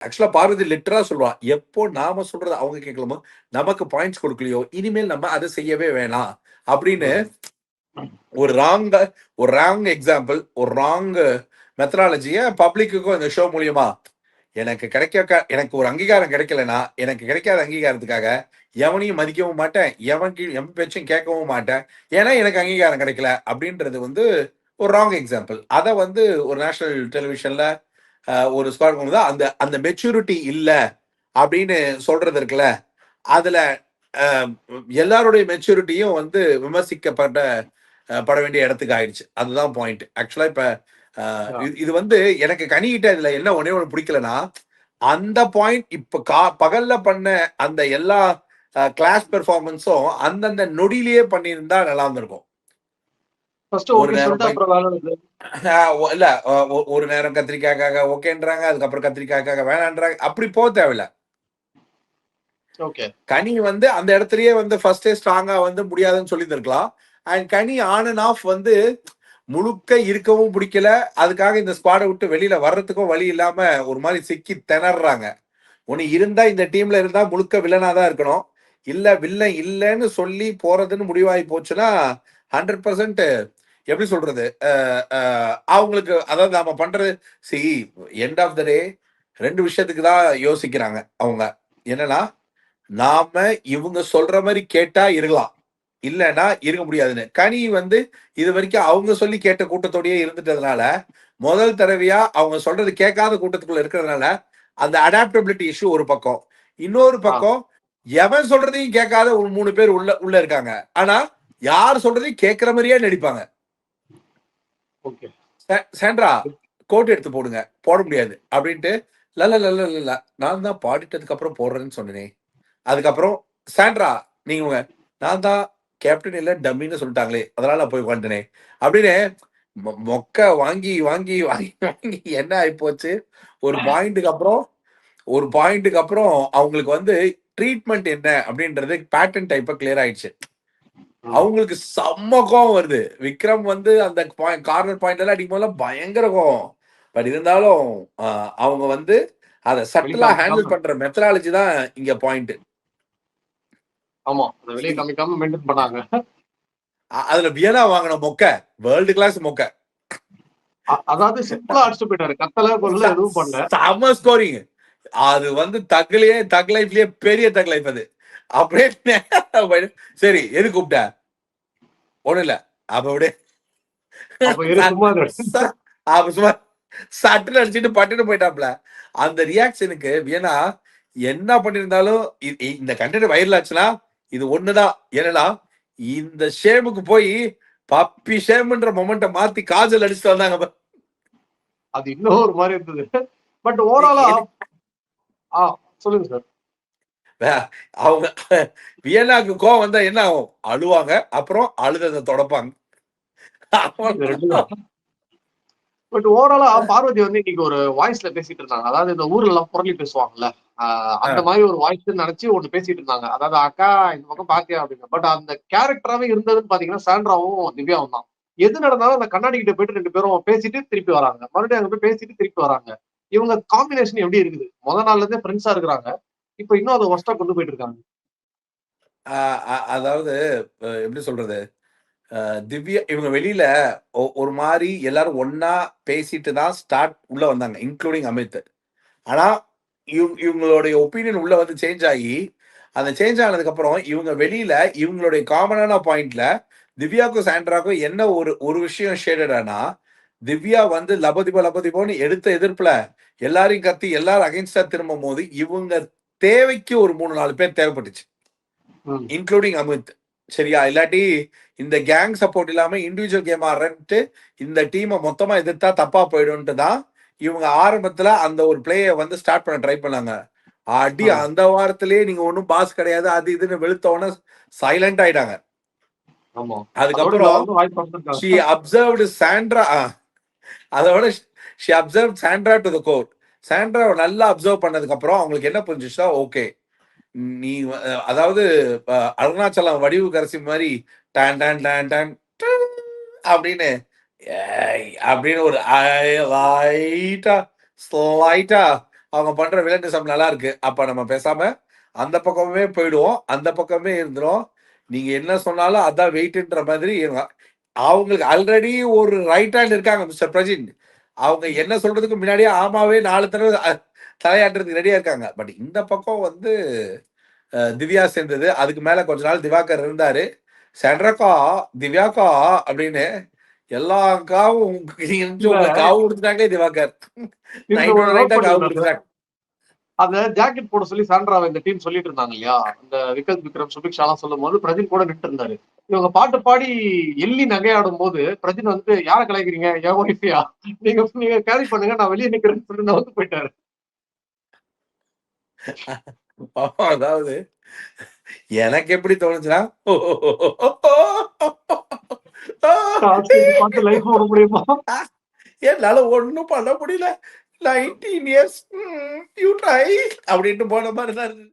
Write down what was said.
ஆக்சுவலா பார்வதி லிட்டரா சொல்லுவா, எப்போ நாம சொல்றத அவங்க கேட்கலாமோ, நமக்கு பாயிண்ட்ஸ் கொடுக்கலையோ, இனிமேல் நம்ம அதை செய்யவே வேணாம் அப்படின்னு ஒரு ராங் எக்ஸாம்பிள், ஒரு ராங் மெத்தடாலஜியை பப்ளிக்குக்கும் இந்த ஷோ மூலியமா எனக்கு ஒரு அங்கீகாரம் கிடைக்கலனா, எனக்கு கிடைக்காத அங்கீகாரத்துக்காக எவனையும் மதிக்கவும் மாட்டேன், எவன் பேச்சும் கேட்கவும் மாட்டேன், ஏன்னா எனக்கு அங்கீகாரம் கிடைக்கல அப்படின்றது வந்து ஒரு ராங் எக்ஸாம்பிள். அதை வந்து ஒரு நேஷனல் டெலிவிஷன்ல ஒரு ஸ்குவாட் கொண்டு அந்த அந்த மெச்சூரிட்டி இல்ல அப்படின்னு சொல்றது இருக்குல்ல, அதுல எல்லாருடைய மெச்சூரிட்டியும் வந்து விமர்சிக்கப்பட வேண்டிய இடத்துக்கு ஆயிடுச்சு. அதுதான் பாயிண்ட். ஆக்சுவலா இப்ப இது வந்து எனக்கு கனிகிட்ட இதுல என்ன ஒன்னே ஒண்ணு பிடிக்கலன்னா, அந்த பாயிண்ட் இப்ப பகல்ல பண்ண அந்த எல்லா கிளாஸ் பெர்ஃபார்மன்ஸும் அந்தந்த நொடியிலேயே பண்ணியிருந்தா நல்லா இருந்திருக்கும். ஒரு நேரம் இல்ல ஒரு நேரம் கத்திரிக்காய்க்காக ஓகேன்றாங்க, அதுக்கப்புறம் கத்திரிக்காய்க்காக வேணான்றாங்க, அப்படி போக தேவையில்ல. கனி வந்து அந்த இடத்துலயே வந்து ஃபர்ஸ்டே ஸ்ட்ராங்கா வந்து முடியாதுன்னு சொல்லியிருந்திருக்கலாம். And Ghani on and half வந்து முழுக்க இருக்கவும் பிடிக்கல, அதுக்காக இந்த ஸ்குவாடை விட்டு வெளியில வர்றதுக்கும் வழி இல்லாம ஒரு மாதிரி சிக்கி திணறாங்க. ஒன்னு இருந்தா இந்த டீம்ல இருந்தா முழுக்க வில்லனா தான் இருக்கணும், இல்ல வில்லன் இல்லைன்னு சொல்லி போறதுன்னு முடிவாகி போச்சுன்னா 100% எப்படி சொல்றது, அவங்களுக்கு அதாவது நாம பண்றது எண்ட் ஆஃப் த டே 2 விஷயத்துக்கு தான் யோசிக்கிறாங்க அவங்க. என்னன்னா, நாம இவங்க சொல்ற மாதிரி கேட்டா இருக்கலாம், இல்லைன்னா இருக்க முடியாதுன்னு. கனி வந்து இது வரைக்கும் அவங்க சொல்லி கேட்ட கூட்டத்தோடயே இருந்துட்டதுனால, முதல் தடவையா அவங்க சொல்றது கேட்காத கூட்டத்துக்குள்ள இருக்கிறதுனால அந்த அடாப்டபிலிட்டி இஷ்யூ ஒரு பக்கம். இன்னொரு பக்கம் எவன் சொல்றதையும் கேட்காத ஒரு 3 பேர் உள்ள இருக்காங்க. ஆனா யார் சொல்றதையும் கேட்கிற மாதிரியே நடிப்பாங்க. சாண்ட்ரா கோட் எடுத்து போடுங்க, போட முடியாது அப்படின்ட்டு, இல்ல நான் தான் பாடிட்டதுக்கு அப்புறம் போடுறேன்னு சொன்னேனே. அதுக்கப்புறம் சாண்ட்ரா நீங்க நான் தான் கேப்டன் இல்ல டம்மின்னு சொல்லிட்டாங்களே, அதனால போய் உட்காந்துனே அப்படின்னு மொக்க வாங்கி வாங்கி வாங்கி வாங்கி என்ன ஆகி போச்சு. ஒரு பாயிண்ட்டுக்கு அப்புறம் அவங்களுக்கு வந்து ட்ரீட்மெண்ட் என்ன அப்படின்றது பேட்டர்ன் டைப்பா கிளியர் ஆயிடுச்சு. அவங்களுக்கு செம்ம கோவம் வருது. விக்ரம் வந்து அந்த கார்னர் பாயிண்ட் எல்லாம் அடிக்கும் போதெல்லாம் பயங்கர கோவம். பட் இருந்தாலும் அவங்க வந்து அதை சட்டலா ஹேண்டில் பண்ற மெத்தடாலஜி தான் இங்க பாயிண்ட். ஆமா, வெளியே காமிக்காம மெயின்டைன் பண்ணாங்க. அதுல வியனா வாங்கின மொக்க வேர்ல்டு கிளாஸ் மொக்க. அதாவது சிம்பிளா அடிச்சு போயிட்டாரு, கத்தல கொல்ல எதுவும் பண்ணல, செம்ம ஸ்கோரிங். அது வந்து தக் லைஃப்லயே பெரிய தக் லைஃப் அது. அப்படியே சரி எது கூப்பிட்ட ஒண்ணு இல்ல அப்ப அப்படியே சும்மா சட்டுன்னு அடிச்சுட்டு பட்டுன்னு போயிட்டாப்ல. அந்த ரியாக்ஷனுக்கு வியனா என்ன பண்ணிருந்தாலும் இந்த கண்டென்ட் வைரல் ஆச்சுன்னா இது ஒண்ணுதான். என்னன்னா இந்த ஷேமுக்கு போய் பப்பி ஷேம்ன்ற மொமெண்ட மாத்தி காஜல் அடிச்சுட்டு வந்தாங்க. அது இன்னும் ஒரு மாதிரி இருந்தது. பட் ஓவராலா சொல்லுங்க சார். அவங்க வியனாக்கு கோவம் வந்தா என்ன ஆகும், அழுவாங்க, அப்புறம் அழுததை தொடப்பாங்க. பட் ஓவராலா பார்வதி வந்து இன்னைக்கு ஒரு வாய்ஸ்ல பேசிட்டு இருந்தாங்க. அதாவது இந்த ஊர்ல எல்லாம் புரளி பேசுவாங்கல்ல, அந்த மாதிரி ஒரு வாய்ஸ் நினைச்சு ஒண்ணு பேசிட்டு இருந்தாங்க. அதாவது அக்கா இந்த பக்கம் பாத்தியா அப்படின்னு. பட் அந்த கேரக்டராவே இருந்ததுன்னு பாத்தீங்கன்னா சாண்ட்ராவும் திவ்யாவும் தான். எது நடந்தாலும் அந்த கண்ணாடி கிட்ட போயிட்டு 2 பேரும் பேசிட்டு திருப்பி வராங்க, மறுபடியும் அங்க போய் பேசிட்டு திருப்பி வராங்க. இவங்க காம்பினேஷன் எப்படி இருக்குது? முத நாள்ல இருந்தே ஃப்ரெண்ட்ஸா இருக்கிறாங்க, இப்ப இன்னும் அதை ஒஸ்டா கொண்டு போயிட்டு இருக்காங்க. அதாவது எப்படி சொல்றது, திவ்யா இவங்க வெளியில ஒரு மாதிரி எல்லாரும் ஒன்னா பேசிட்டு தான் ஸ்டார்ட் உள்ள வந்தாங்க, இன்க்ளூடிங் அமித். ஆனா இவங்களுடைய ஒப்பீனியன் உள்ள வந்து சேஞ்ச் ஆகி, அந்த சேஞ்ச் ஆனதுக்கு அப்புறம் இவங்க வெளியில இவங்களுடைய காமனான பாயிண்ட்ல திவ்யாவுக்கும் சாண்ட்ராக்கும் என்ன ஒரு விஷயம் ஷேடடானா, திவ்யா வந்து லபதிபோன்னு எடுத்த எதிர்ப்புல எல்லாரையும் கத்தி எல்லாரும் அகைன்ஸ்டா திரும்பும் போது இவங்க தேவைக்கு ஒரு 3-4 பேர் தேவைப்பட்டுச்சு, இன்க்ளூடிங் அமித். சரியா? இல்லாட்டி இந்த கேங் சப்போர்ட் இல்லாம இண்டிவிஜுவல் கேம் ஆடுறேன்ட்டு இந்த டீமை மொத்தமா எதிர்த்தா தப்பா போயிடும்ட்டு தான் இவங்க ஆரம்பத்துல அந்த ஒரு பிளேயை வந்து ஸ்டார்ட் பண்ண ட்ரை பண்ணாங்க. அடி அந்த வாரத்திலேயே நீங்க ஒன்னும் பாஸ் கிடையாது அது இதுன்னு வெளுத்தவன சைலண்ட் ஆயிட்டாங்க. அதுக்கப்புறம் she observed Sandra, அதோட she observed Sandra to the core. Sandra நல்லா அப்சர்வ் பண்ணதுக்கு அப்புறம் அவங்களுக்கு என்ன புரிஞ்சுச்சா, ஓகே நீ அதாவது அருணாச்சலம் வடிவு கரசி மாதிரி டான் டான் டான் டான் அப்படின்னு அப்படின்னு ஒரு லைட்டா ஸ்லைட்டா அவங்க பண்ற வில்லனிசம் நல்லா இருக்கு. அப்ப நம்ம பேசாம அந்த பக்கமே போயிடுவோம். அந்த பக்கமே இருந்துரும். நீங்க என்ன சொன்னாலும் அதான் வெயிட்ன்ற மாதிரி அவங்களுக்கு ஆல்ரெடி ஒரு ரைட் ஹேண்ட் இருக்காங்க மிஸ்டர் பிரஜின். அவங்க என்ன சொல்றதுக்கு முன்னாடியே ஆமாவே 4 தடவை தலையாட்டுறதுக்கு ரெடியா இருக்காங்க. பட் இந்த பக்கம் வந்து திவ்யா சேர்ந்தது. அதுக்கு மேல கொஞ்ச நாள் திவாகர் இருந்தாரு. சென்ட்ரக்கா, திவ்யாக்கா அப்படின்னு எல்லா காவும் இல்ல காவு கொடுத்துட்டாங்க திவாகர். இதுல நைட்டோட ஒரு நோட் நைட்டா காவு பண்ணீங்களா சார்? கொடுத்துட்டாங்க. அந்த ஜாக்கெட் போட சொல்லி சாண்ட்ராவை இந்த டீம் சொல்லிட்டு இருந்தாங்க இல்லையா? இந்த விக்கத் விக்ரம், சுபிக்ஷா எல்லாம் சொல்லும்போது பிரஜின் கூட நின்று இருந்தாரு. இவங்க பாட்டு பாடி எள்ளி நகையாடும் போது பிரஜின் வந்து யாரை கலாய்க்கிறீங்க? என் ஒய்ஃபியா? நீங்க கேரி பண்ணுங்க, நான் வெளியே நிக்கிறேன்னு சொல்லிட்டு வந்து போயிட்டாரு. அதாவது எனக்கு எப்படி தோணுச்சுன்னா பார்த்து லைஃப் ஓட முடியுமா? என்னால ஒண்ணும் பண்ண முடியல. 19 இயர்ஸ் யூ ட்ரை அப்படின்ட்டு போன மாதிரி தான் இருக்கு.